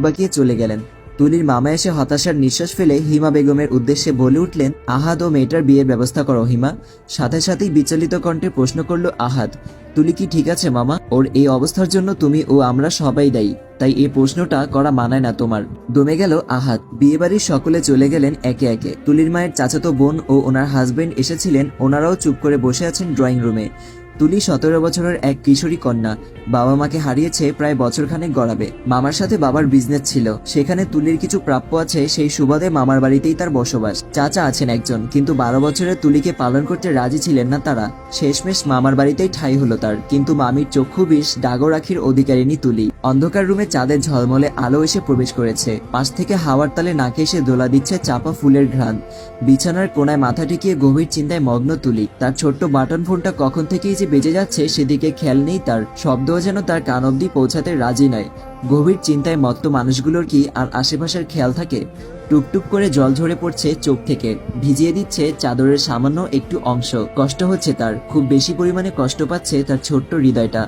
বাকিয়ে চলে গেলেন। তুলির মামা এসে হতাশার নিঃশ্বাস ফেলে হিমা বেগমের উদ্দেশ্যে বলে উঠলেন, আহাদ ও মেয়েটার বিয়ের ব্যবস্থা করো হিমা। সাথে সাথেই বিচলিত কণ্ঠে প্রশ্ন করল আহাদ, তুলি কি ঠিক আছে মামা? ওর এই অবস্থার জন্য তুমি ও আমরা সবাই দায়ী, তাই এই প্রশ্নটা করা মানায় না তোমার। দমে গেল আহাদ। বিয়েবাড়ির সকলে চলে গেলেন একে একে। তুলির মায়ের চাচাতো বোন ও ওনার হাজবেন্ড এসেছিলেন, ওনারাও চুপ করে বসে আছেন ড্রয়িং রুমে। তুলি 17 বছরের এক কিশোরী কন্যা, বাবা মাকে হারিয়েছে প্রায় বছরখানেক গড়াবে। মামার সাথে বাবার বিজনেস ছিল, সেখানে তুলির কিছু প্রাপ্য আছে, সেই সুবাদে মামার বাড়িতেই তার বসবাস। চাচা আছেন একজন, কিন্তু 12 বছরের তুলিকে পালন করতে রাজি ছিলেন না তারা। শেষমেশ মামার বাড়িতেই ঠাঁই হলো তার, কিন্তু মামির চক্ষু বিষ ডাগরাখির অধিকারিণী তুলি। অন্ধকার রুমে চাঁদের ঝলমলে আলো এসে প্রবেশ করেছে। পাশ থেকে হাওয়ার তালে নাকে এসে দোলা দিচ্ছে চাপা ফুলের ঘ্রাণ। বিছানার কোনায় মাথা টিকিয়ে গভীর চিন্তায় মগ্ন তুলি। তার ছোট্ট বাটন ফোনটা কখন থেকেই যে বেজে যাচ্ছে সেদিকে খেয়াল নেই তার। শব্দও যেন তার কান অব্দি পৌঁছাতে রাজি নয়। গভীর চিন্তায় মত্ত মানুষগুলোর কি আর আশেপাশের খেয়াল থাকে? টুকটুক করে জল ঝরে পড়ছে চোখ থেকে, ভিজিয়ে দিচ্ছে চাদরের সামান্য একটু অংশ। কষ্ট হচ্ছে তার, খুব বেশি পরিমাণে কষ্ট পাচ্ছে তার ছোট্ট হৃদয়টা।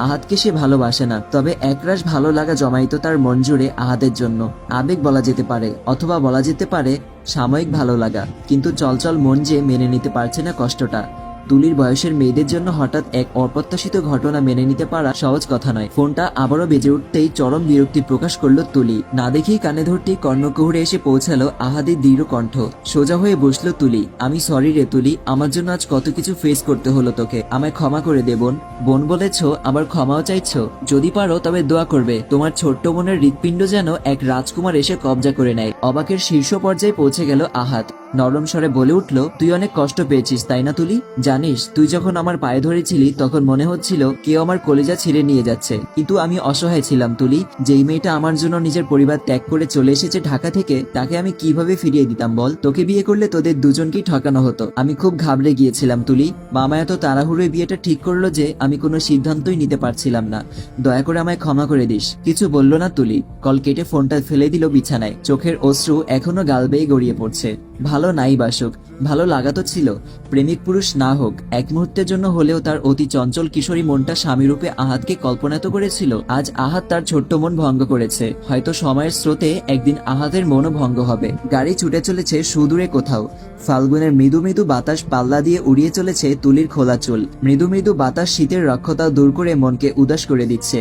আহাদকে সে ভালোবাসে না, তবে একরাশ ভালো লাগা জমাইত তার মন জুড়ে আহাদের জন্য। আবেগ বলা যেতে পারে, অথবা বলা যেতে পারে সাময়িক ভালো লাগা। কিন্তু চলচল মন যে মেনে নিতে পারছে না কষ্টটা। তুলির বয়সের মেয়েদের জন্য হঠাৎ এক অপ্রত্যাশিত ঘটনা মেনে নিতে পারা সহজ কথা নয়। ফোনটা আবারও বেজে উঠতেই চরম বিরক্তি প্রকাশ করলো তুলি। না দেখেই কানে ধরতেই কর্ণকুহুরে এসে পৌঁছালো আহাদের দৃঢ় কণ্ঠ। সোজা হয়ে বসলো তুলি। আমি সরি রে তুলি, আমার জন্য আজ কত কিছু ফেস করতে হলো তোকে, আমায় ক্ষমা করে দে বোন। বোন বলেছো, আবার ক্ষমাও চাইছো? যদি পারো তবে দোয়া করবে তোমার ছোট্ট বোনের হৃৎপিণ্ড যেন এক রাজকুমার এসে কবজা করে নেয়। অবাকের শীর্ষ পর্যায়ে পৌঁছে গেল আহাদ। নরম স্বরে বলে উঠল, তুই অনেক কষ্ট পেয়েছিস তাই না তুলি? জানিস তুই যখন আমার পায়ে ধরেছিলি তখন মনে হচ্ছিল কেউ আমার কলিজা ছিঁড়ে নিয়ে যাচ্ছে, কিন্তু আমি অসহায় ছিলাম তুলি। যেই মেয়েটা আমার জন্য নিজের পরিবার ত্যাগ করে চলে এসেছে ঢাকা থেকে, তাকে আমি কিভাবে ফিরিয়ে দিতাম বল? তোকে বিয়ে করলে তোদের দুজনকেই ঠকানো হতো। আমি খুব ঘাবড়ে গিয়েছিলাম তুলি। মামা এত তাড়াহুড়োয় বিয়েটা ঠিক করলো যে আমি কোনো সিদ্ধান্তই নিতে পারছিলাম না। দয়া করে আমায় ক্ষমা করে দিস। কিছু বলল না তুলি। কল কেটে ফোনটা ফেলে দিল বিছানায়। চোখের অশ্রু এখনো গাল বেয়ে গড়িয়ে পড়ছে। ভালো নাই বাসুক, ভালো লাগা তো ছিল। প্রেমিক পুরুষ না হোক, এক মুহূর্তের জন্য হলেও তার অতি চঞ্চল কিশোরী মনটা স্বামীরূপে আহাদকে কল্পনা তো করেছিল। আজ আহাদ তার ছোট্ট মন ভঙ্গ করেছে। হয়তো সময়ের স্রোতে একদিন আহাদের মনও ভঙ্গ হবে। গাড়ি ছুটে চলেছে সুদূরে কোথাও। ফাল্গুনের মৃদু মৃদু বাতাস পাল্লা দিয়ে উড়িয়ে চলেছে তুলির খোলা চুল। মৃদু মৃদু বাতাস শীতের রক্ষতা দূর করে মনকে উদাস করে দিচ্ছে।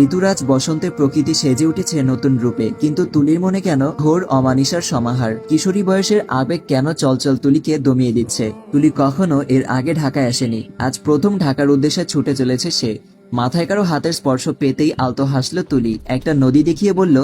ঋতুরাজ বসন্তের প্রকৃতি সেজে উঠেছে নতুন রূপে, কিন্তু তুলির মনে কেন ঘোর অমানিসার সমাহার। কিশোরী বয়সের আবেগ কেন চলচল তুলিকে দমিয়ে দিচ্ছে। তুলি কখনো এর আগে ঢাকায় আসেনি, আজ প্রথম ঢাকার উদ্দেশ্যে ছুটে চলেছে সে। মাথায় কারো হাতের স্পর্শ পেতেই আলতো হাসলো তুলি। একটা নদী দেখিয়ে বলল,